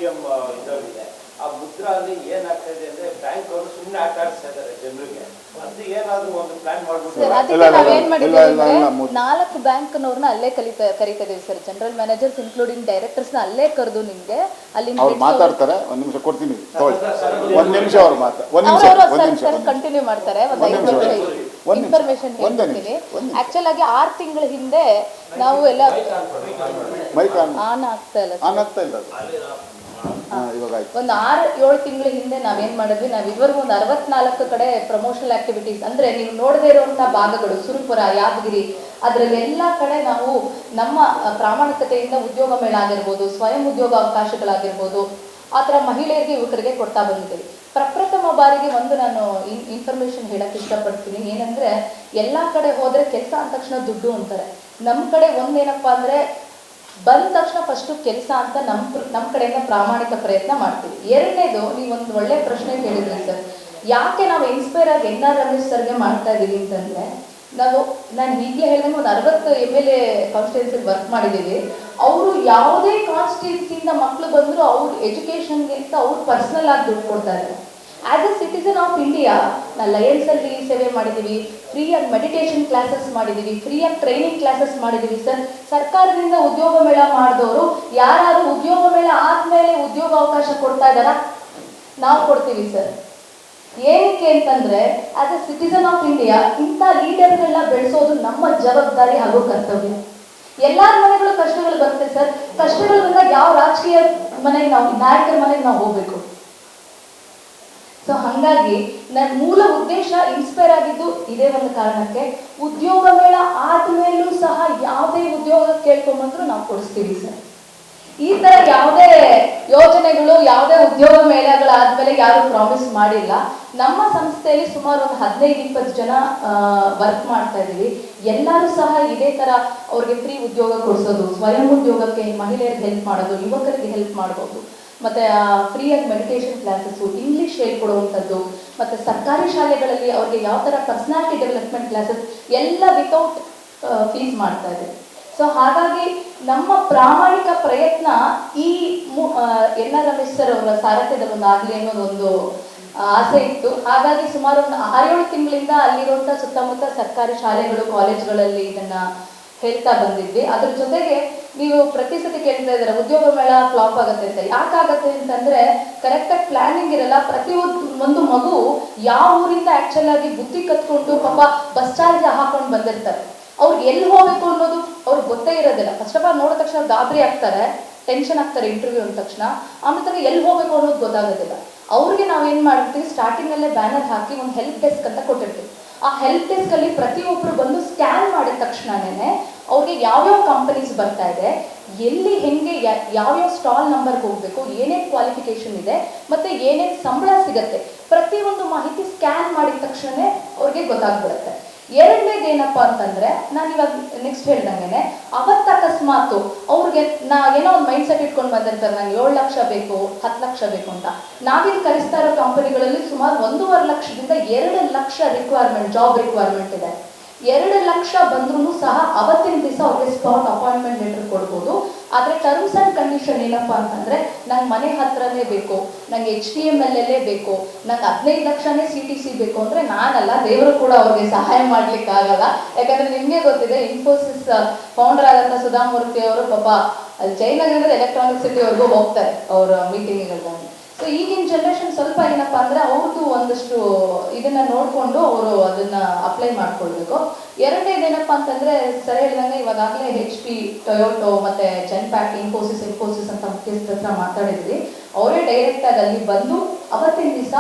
CM ಇದರಲ್ಲಿದೆ. ಆ ಮುದ್ರಾ ಅಲ್ಲಿ ಏನಾಗ್ತದೆ ಅಂದ್ರೆ ಬ್ಯಾಂಕ್ ಅವರು ಸುಮ್ಮನೆ ಆಟ ಆಡಿಸ್ತಾ ಇದ್ದಾರೆ ಜನರಿಗೆ. ಅದು ಏನಾದ್ರು ಒಂದು ಪ್ಲಾನ್ ಮಾಡ್ಬಿಟ್ಟು ನಾವೇನ್ ಮಾಡಿದ್ದೀವಿ, 4 ಬ್ಯಾಂಕ್ನವ್ರನ್ನ ಅಲ್ಲೇ ಕರಿತಾ ಇದೀವಿ ಸರ್. ಜನರಲ್ ಮ್ಯಾನೇಜರ್ಸ್ ಇನ್ಕ್ಲೂಡಿಂಗ್ ಡೈರೆಕ್ಟರ್ಸ್ನ ಅಲ್ಲೇ ಕರೆದು ನಿಮ್ಗೆ ಅಲ್ಲಿ ಅವ್ರು ಮಾತಾಡ್ತಾರೆ. ಒಂದು ನಿಮಿಷ ಕೊಡ್ತೀನಿ, ಒಂದು ನಿಮಿಷ ಅವ್ರು ಕಂಟಿನ್ಯೂ ಮಾಡ್ತಾರೆ. ಒಂದು ಇನ್ಫಾರ್ಮೇಶನ್ ಹೇಳ್ತೀನಿ. ಆಕ್ಚುಲ್ ಆಗಿ 6 ತಿಂಗಳ ಹಿಂದೆ ನಾವು ಎಲ್ಲ ಆನ್ ಆಗ್ತಾ ಇಲ್ಲ. ಒಂದು 6-7 ತಿಂಗಳ ಹಿಂದೆ ನಾವೇನ್ ಮಾಡಿದ್ವಿ, ನಾವು ಇದುವರೆಗೂ ಒಂದು 64 ಕಡೆ ಪ್ರಮೋಷನಲ್ ಆಕ್ಟಿವಿಟೀಸ್, ಅಂದ್ರೆ ನೀವು ನೋಡದೇ ಇರುವಂತಹ ಭಾಗಗಳು, ಸುರಪುರ, ಯಾದಗಿರಿ, ಅದರಲ್ಲಿ ಎಲ್ಲ ಕಡೆ ನಾವು ನಮ್ಮ ಪ್ರಾಮಾಣಿಕತೆಯಿಂದ ಉದ್ಯೋಗ ಮೇಳ ಆಗಿರ್ಬೋದು, ಸ್ವಯಂ ಉದ್ಯೋಗ ಅವಕಾಶಗಳಾಗಿರ್ಬೋದು, ಆ ಥರ ಮಹಿಳೆಯರಿಗೆ ಯುವಕರಿಗೆ ಕೊಡ್ತಾ ಬಂದಿದ್ದೀವಿ. ಪ್ರಪ್ರಥಮ ಬಾರಿಗೆ ಒಂದು ನಾನು ಇನ್ಫಾರ್ಮೇಶನ್ ಹೇಳಕ್ ಇಷ್ಟಪಡ್ತೀನಿ. ಏನಂದ್ರೆ ಎಲ್ಲ ಕಡೆ ಹೋದ್ರೆ ಕೆಲಸ ಅಂದ ತಕ್ಷಣ ದುಡ್ಡು ಅಂತಾರೆ. ನಮ್ಮ ಕಡೆ ಒಂದೇನಪ್ಪಾ ಅಂದ್ರೆ ಬಂದ ತಕ್ಷಣ ಫಸ್ಟು ಕೆಲಸ ಅಂತ ನಮ್ಮ ಕಡೆಯಿಂದ ಪ್ರಾಮಾಣಿಕ ಪ್ರಯತ್ನ ಮಾಡ್ತೀವಿ. ಎರಡನೇದು, ನೀವೊಂದು ಒಳ್ಳೆ ಪ್ರಶ್ನೆ ಕೇಳಿದ್ರಿ ಸರ್, ಯಾಕೆ ನಾವು ಇನ್ಸ್ಪೈರ್ ಆಗಿ NR ರಮೇಶ್ ಸರ್ಗೆ ಮಾಡ್ತಾ ಇದ್ದೀವಿ ಅಂತಂದರೆ, ನಾನು ಈಗಲೇ ಹೇಳಿದಂಗೆ ಒಂದು 60 MLA ಕಾನ್ಸ್ಟಿಟ್ಯೂನ್ಸಿಗೆ ವರ್ಕ್ ಮಾಡಿದ್ದೀವಿ. ಅವರು ಯಾವುದೇ ಕಾನ್ಸ್ಟಿಟ್ಯೂನ್ಸಿಯಿಂದ ಮಕ್ಕಳು ಬಂದರೂ ಅವ್ರ ಎಜುಕೇಷನ್ಗೆ ಅಂತ ಅವ್ರು ಪರ್ಸ್ನಲ್ ಆಗಿ ದುಡ್ಡು ಕೊಡ್ತಾ ಇದ್ದಾರೆ. As a citizen of India ನಾನು ಲಯನ್ಸಲ್ಲಿ ಸೇವೆ ಮಾಡಿದ್ದೀವಿ, ಫ್ರೀಯಾಗಿ ಮೆಡಿಟೇಷನ್ ಕ್ಲಾಸಸ್ ಮಾಡಿದ್ದೀವಿ, ಫ್ರೀಯಾಗಿ ಟ್ರೈನಿಂಗ್ ಕ್ಲಾಸಸ್ ಮಾಡಿದ್ದೀವಿ ಸರ್. ಸರ್ಕಾರದಿಂದ ಉದ್ಯೋಗ ಮೇಳ ಮಾಡಿದವರು ಯಾರು ಉದ್ಯೋಗ ಮೇಳ ಆದಮೇಲೆ ಉದ್ಯೋಗ ಅವಕಾಶ ಕೊಡ್ತಾ ಇದ್ದಾರಾ? ನಾವು ಕೊಡ್ತೀವಿ ಸರ್. ಏನಕ್ಕೆ ಅಂತಂದ್ರೆ as A citizen of India ಇಂಥ ಲೀಡರ್ಗಳನ್ನ ಬೆಳೆಸೋದು ನಮ್ಮ ಜವಾಬ್ದಾರಿ ಹಾಗೂ ಕರ್ತವ್ಯ. ಎಲ್ಲಾರ ಮನೆಗಳು ಕಷ್ಟಗಳು ಬರುತ್ತೆ ಸರ್. ಕಷ್ಟಗಳು ಬಂದಾಗ ಯಾವ ರಾಜಕೀಯ ಮನೆಗೆ ನಾವು, ನಾಯಕರ ಮನೆಗೆ ನಾವು ಹೋಗ್ಬೇಕು? ಸೊ ಹಾಗಾಗಿ ನನ್ನ ಮೂಲ ಉದ್ದೇಶ ಇನ್ಸ್ಪೈರ್ ಆಗಿದ್ದು ಇದೇ ಒಂದು ಕಾರಣಕ್ಕೆ. ಉದ್ಯೋಗ ಮೇಳ ಆದ್ಮೇಲೂ ಸಹ ಯಾವುದೇ ಉದ್ಯೋಗ ಕೇಳ್ಕೊಂಬಂದ್ರು ನಾವು ಕೊಡಿಸ್ತೀವಿ ಸರ್. ಈ ತರ ಯಾವುದೇ ಯೋಜನೆಗಳು, ಯಾವುದೇ ಉದ್ಯೋಗ ಮೇಳಗಳಾದ್ಮೇಲೆ ಯಾರು ಪ್ರಾಮಿಸ್ ಮಾಡಿಲ್ಲ. ನಮ್ಮ ಸಂಸ್ಥೆಯಲ್ಲಿ ಸುಮಾರು ಒಂದು 15-20 ಜನ ವರ್ಕ್ ಮಾಡ್ತಾ ಇದ್ದೀವಿ. ಎಲ್ಲರೂ ಸಹ ಇದೇ ತರ ಅವ್ರಿಗೆ ಫ್ರೀ ಉದ್ಯೋಗ ಕೊಡಿಸೋದು, ಸ್ವಯಂ ಉದ್ಯೋಗಕ್ಕೆ ಮಹಿಳೆಯರಿಗೆ ಹೆಲ್ಪ್ ಮಾಡೋದು, ಯುವಕರಿಗೆ ಹೆಲ್ಪ್ ಮಾಡ್ಬೋದು, ಮತ್ತೆ ಫ್ರೀಯಾಗಿ ಮೆಡಿಟೇಷನ್ ಕ್ಲಾಸಸ್ಸು, ಇಂಗ್ಲಿಷ್ ಹೇಳ್ಕೊಡುವಂಥದ್ದು, ಮತ್ತೆ ಸರ್ಕಾರಿ ಶಾಲೆಗಳಲ್ಲಿ ಅವ್ರಿಗೆ ಯಾವ ಥರ ಪರ್ಸನಾಲಿಟಿ ಡೆವಲಪ್ಮೆಂಟ್ ಕ್ಲಾಸಸ್ ಎಲ್ಲ ವಿತೌಟ್ ಫೀಸ್ ಮಾಡ್ತಾ ಇದೆ. ಸೊ ಹಾಗಾಗಿ ನಮ್ಮ ಪ್ರಾಮಾಣಿಕ ಪ್ರಯತ್ನ ಈ NR ರಮೇಶ್ ಸರ್ ಅವರ ಸಾರಥ್ಯದಲ್ಲಿ ಒಂದು ಆಗಲಿ ಅನ್ನೋದೊಂದು ಆಸೆ ಇತ್ತು. ಹಾಗಾಗಿ ಸುಮಾರು ಒಂದು 6-7 ತಿಂಗಳಿಂದ ಅಲ್ಲಿರುವಂಥ ಸುತ್ತಮುತ್ತ ಸರ್ಕಾರಿ ಶಾಲೆಗಳು, ಕಾಲೇಜ್ಗಳಲ್ಲಿ ಇದನ್ನ ಹೇಳ್ತಾ ಬಂದಿದ್ವಿ. ಅದ್ರ ಜೊತೆಗೆ ನೀವು ಪ್ರತಿ ಸತಿ ಕೇಳ್ತಾ ಇದ್ದಾರೆ ಉದ್ಯೋಗ ಮೇಳ ಫ್ಲಾಪ್ ಆಗುತ್ತೆ ಅಂತ. ಯಾಕಾಗತ್ತೆ ಅಂತಂದ್ರೆ ಕರೆಕ್ಟಾಗಿ ಪ್ಲಾನಿಂಗ್ ಇರಲ್ಲ. ಪ್ರತಿ ಒಂದು ಮಗು ಯಾವ ಊರಿಂದ ಆಕ್ಚುಲ್ ಆಗಿ ಬುದ್ಧಿ ಕತ್ಕೊಂಡು ಪಾಪ ಬಸ್ ಚಾರ್ಜ್ ಹಾಕೊಂಡು ಬಂದಿರ್ತಾರೆ. ಅವ್ರಿಗೆ ಎಲ್ಲಿ ಹೋಗ್ಬೇಕು ಅನ್ನೋದು ಅವ್ರಿಗೆ ಗೊತ್ತೇ ಇರೋದಿಲ್ಲ. ಫಸ್ಟ್ ಆಫ್ ಆಲ್ ನೋಡಿದ ತಕ್ಷಣ ಗಾಬರಿ ಆಗ್ತಾರೆ, ಟೆನ್ಷನ್ ಆಗ್ತಾರೆ ಇಂಟರ್ವ್ಯೂ ಅಂದ ತಕ್ಷಣ. ಆಮೇಲೆ ಎಲ್ಲಿ ಹೋಗ್ಬೇಕು ಅನ್ನೋದು ಗೊತ್ತಾಗೋದಿಲ್ಲ. ಅವ್ರಿಗೆ ನಾವೇನು ಮಾಡಿರ್ತೀವಿ, ಸ್ಟಾರ್ಟಿಂಗಲ್ಲೇ ಬ್ಯಾನರ್ ಹಾಕಿ ಒಂದು ಹೆಲ್ಪ್ ಡೆಸ್ಕ್ ಅಂತ ಕೊಟ್ಟಿರ್ತೀವಿ. ಆ ಹೆಲ್ಪ್ ಡೆಸ್ಕ್ ಅಲ್ಲಿ ಪ್ರತಿಯೊಬ್ಬರು ಬಂದು ಸ್ಕ್ಯಾನ್ ಮಾಡಿದ ತಕ್ಷಣನೇ ಅವ್ರಿಗೆ ಯಾವ್ಯಾವ ಕಂಪನೀಸ್ ಬರ್ತಾ ಇದೆ, ಎಲ್ಲಿ ಹೆಂಗೆ ಯಾವ್ಯಾವ ಸ್ಟಾಲ್ ನಂಬರ್ಗೆ ಹೋಗ್ಬೇಕು, ಏನೇನು ಕ್ವಾಲಿಫಿಕೇಶನ್ ಇದೆ, ಮತ್ತೆ ಏನೇನು ಸಂಬಳ ಸಿಗತ್ತೆ, ಪ್ರತಿಯೊಂದು ಮಾಹಿತಿ ಸ್ಕ್ಯಾನ್ ಮಾಡಿದ ತಕ್ಷಣನೇ ಅವ್ರಿಗೆ ಗೊತ್ತಾಗ್ಬಿಡುತ್ತೆ. ಎರಡನೇದು ಏನಪ್ಪಾ ಅಂತಂದ್ರೆ, ನಾನು ಇವಾಗ ನೆಕ್ಸ್ಟ್ ಹೇಳ್ದಂಗೆ ಅವತ್ತು ಅಕಸ್ಮಾತ್ ಅವ್ರಿಗೆ ಏನೋ ಒಂದು ಮೈಂಡ್ ಸೆಟ್ ಇಟ್ಕೊಂಡು ಬಂದಿರ್ತಾರೆ, ನಂಗೆ 7 ಲಕ್ಷ ಬೇಕು, 10 ಲಕ್ಷ ಬೇಕು ಅಂತ. ನಾವಿಲ್ಲಿ ಕರೆಸ್ತಾ ಇರೋ ಕಂಪನಿಗಳಲ್ಲಿ ಸುಮಾರು 1.5 ಲಕ್ಷದಿಂದ 2 ಲಕ್ಷ ಜಾಬ್ ರಿಕ್ವೈರ್ಮೆಂಟ್ ಇದೆ. 2 ಲಕ್ಷ ಬಂದ್ರೂ ಸಹ ಅವತ್ತಿನ ದಿವಸ ಅವ್ರಿಗೆ ಸ್ಪಾಟ್ ಅಪಾಯಿಂಟ್ಮೆಂಟ್ ಲೆಟರ್ ಕೊಡ್ಬೋದು. ಆದರೆ ಟರ್ಮ್ಸ್ ಆ್ಯಂಡ್ ಕಂಡೀಷನ್ ಏನಪ್ಪಾ ಅಂತಂದ್ರೆ, ನಂಗೆ ಮನೆ ಹತ್ರನೇ ಬೇಕು, ನಂಗೆ HTML ಬೇಕು, ನಂಗೆ 15 ಲಕ್ಷನೇ CTC ಬೇಕು ಅಂದ್ರೆ ನಾನಲ್ಲ, ದೇವರು ಕೂಡ ಅವ್ರಿಗೆ ಸಹಾಯ ಮಾಡ್ಲಿಕ್ಕೆ ಆಗಲ್ಲ. ಯಾಕಂದ್ರೆ ನಿಮ್ಗೆ ಗೊತ್ತಿದೆ, ಇನ್ಫೋಸಿಸ್ ಫೌಂಡರ್ ಆದಂಥ ಸುಧಾಮೂರ್ತಿ ಅವರು ಪಾಪ ಅಲ್ಲಿ ಜಯನಗರದ ಎಲೆಕ್ಟ್ರಾನಿಕ್ ಸಿಟಿವರೆಗೂ ಹೋಗ್ತಾರೆ ಅವರ ಮೀಟಿಂಗ್ಗಳಲ್ಲಿ. ಸೊ ಈಗಿನ ಜನರೇಷನ್ ಸ್ವಲ್ಪ ಏನಪ್ಪಾ ಅಂದ್ರೆ ಅವ್ರದ್ದು ಒಂದಷ್ಟು ಇದನ್ನ ನೋಡ್ಕೊಂಡು ಅವರು ಅದನ್ನ ಅಪ್ಲೈ ಮಾಡ್ಕೊಳ್ಬೇಕು. ಎರಡನೇದು ಏನಪ್ಪಾ ಅಂತಂದ್ರೆ, ಸರಿ ಹೇಳಿದಂಗೆ ಇವಾಗಲೇ HP, ಟೊಯೋಟೋ ಮತ್ತೆ ಜೆನ್ಪ್ಯಾಕ್, ಇನ್ಫೋಸಿಸ್ ಅಂತ ಮುಖ್ಯಸ್ಥರ ಹತ್ರ ಮಾತಾಡಿದ್ವಿ. ಅವರೇ ಡೈರೆಕ್ಟ್ ಆಗಿ ಅಲ್ಲಿ ಬಂದು ಅವತ್ತಿನ ದಿವಸ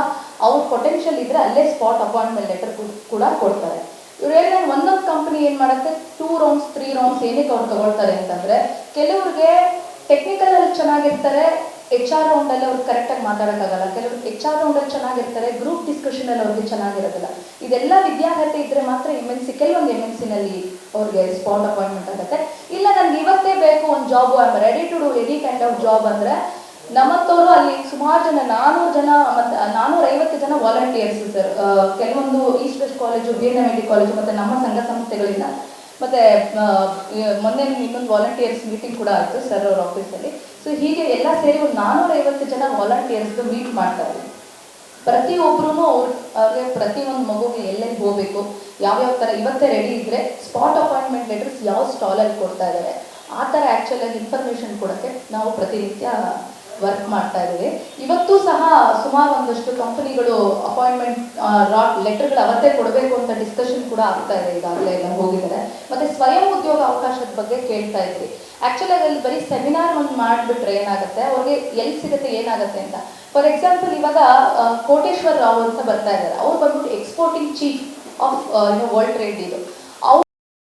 ಅವ್ರ ಪೊಟೆನ್ಷಿಯಲ್ ಇದ್ರೆ ಅಲ್ಲೇ ಸ್ಪಾಟ್ ಅಪಾಯಿಂಟ್ಮೆಂಟ್ ಲೆಟರ್ ಕೂಡ ಕೊಡ್ತಾರೆ. ಇವ್ರು ಹೇಳಿದಂಗೆ ಒಂದೊಂದು ಕಂಪನಿ ಏನ್ ಮಾಡುತ್ತೆ, 2 ರೌಂಡ್ಸ್ 3 ರೌಂಡ್ಸ್ ಏನಕ್ಕೆ ಅವ್ರು ತಗೊಳ್ತಾರೆ ಅಂತಂದ್ರೆ, ಕೆಲವ್ರಿಗೆ ಟೆಕ್ನಿಕಲ್ ಅಲ್ಲಿ ಚೆನ್ನಾಗಿರ್ತಾರೆ, HR ರೌಂಡಲ್ಲಿ ಅವ್ರಿಗೆ ಕರೆಕ್ಟಾಗಿ ಮಾತಾಡೋಕ್ಕಾಗಲ್ಲ. ಕೆಲವರು HR ರೌಂಡಲ್ಲಿ ಚೆನ್ನಾಗಿರ್ತಾರೆ, ಗ್ರೂಪ್ ಡಿಸ್ಕಷನಲ್ಲಿ ಅವ್ರಿಗೆ ಚೆನ್ನಾಗಿರೋದಿಲ್ಲ. ಇದೆಲ್ಲ ವಿದ್ಯಾರ್ಹತೆ ಇದ್ರೆ ಮಾತ್ರ MNC, ಕೆಲವೊಂದು MNCನಲ್ಲಿ ಅವ್ರಿಗೆ ಸ್ಪಾಟ್ ಅಪಾಯಿಂಟ್ಮೆಂಟ್ ಆಗುತ್ತೆ. ಇಲ್ಲ ನನಗೆ ಇವತ್ತೇ ಬೇಕು ಒಂದು job, I am ready to do any kind of job ಅಂದರೆ ನಮ್ಮಂಥವ್ರು ಅಲ್ಲಿ ಸುಮಾರು ಜನ 400 ಜನ ಮತ್ತು 450 ಜನ ವಾಲಂಟಿಯರ್ಸ್ ಸರ್. ಕೆಲವೊಂದು east west college, BNMIT college ಮತ್ತು ನಮ್ಮ ಸಂಘ ಸಂಸ್ಥೆಗಳಿಂದ, ಮತ್ತು ಮೊನ್ನೆ ಇನ್ನೊಂದು ವಾಲಂಟಿಯರ್ಸ್ ಮೀಟಿಂಗ್ ಕೂಡ ಆಯಿತು ಸರ್ ಅವ್ರ ಆಫೀಸಲ್ಲಿ. ಸೊ ಹೀಗೆ ಎಲ್ಲ ಸೇರಿ ಒಂದು 450 ಜನ ವಾಲಂಟಿಯರ್ಸ್ಗೆ ಮೀಟ್ ಮಾಡ್ತಾ ಇದ್ದೀವಿ. ಪ್ರತಿಯೊಬ್ಬರೂ ಅವ್ರಿಗೆ ಪ್ರತಿಯೊಂದು ಮಗುಗೆ ಎಲ್ಲೆಲ್ಲಿ ಹೋಗಬೇಕು, ಯಾವ್ಯಾವ ಥರ ಇವತ್ತೇ ರೆಡಿ ಇದ್ದರೆ ಸ್ಪಾಟ್ ಅಪಾಯಿಂಟ್ಮೆಂಟ್ ಲೆಟರ್ಸ್ ಯಾವ ಸ್ಟಾಲಲ್ಲಿ ಕೊಡ್ತಾ ಇದ್ದಾರೆ ಆ ಥರ ಆ್ಯಕ್ಚುಲಾಗಿ ಇನ್ಫಾರ್ಮೇಷನ್ ಕೊಡೋಕ್ಕೆ ನಾವು ಪ್ರತಿನಿತ್ಯ ವರ್ಕ್ ಮಾಡ್ತಾ ಇದ್ದೀವಿ. ಇವತ್ತೂ ಸಹ ಸುಮಾರು ಒಂದಷ್ಟು ಕಂಪನಿಗಳು ಅಪಾಯಿಂಟ್ಮೆಂಟ್ ಲೆಟರ್ಗಳು ಅವತ್ತೇ ಕೊಡಬೇಕು ಅಂತ ಡಿಸ್ಕಷನ್ ಕೂಡ ಆಗ್ತಾ ಇದೆ, ಈಗಾಗಲೇ ಎಲ್ಲ ಹೋಗಿದ್ದಾರೆ. ಮತ್ತು ಸ್ವಯಂ ಉದ್ಯೋಗ ಅವಕಾಶದ ಬಗ್ಗೆ ಕೇಳ್ತಾ ಇದ್ರಿ. ಆ್ಯಕ್ಚುಲಾಗಿ ಅಲ್ಲಿ ಬರೀ ಸೆಮಿನಾರ್ ಒಂದು ಮಾಡಿಬಿಟ್ರೆ ಏನಾಗುತ್ತೆ, ಅವ್ರಿಗೆ ಎಲ್ಲಿ ಸಿಗುತ್ತೆ ಏನಾಗುತ್ತೆ ಅಂತ. ಫಾರ್ ಎಕ್ಸಾಂಪಲ್ ಇವಾಗ ಕೋಟೇಶ್ವರ್ ರಾವ್ ಅಂತ ಬರ್ತಾ ಇದ್ದಾರೆ, ಅವ್ರು ಬಂದ್ಬಿಟ್ಟು exporting chief of world trade ಇದು.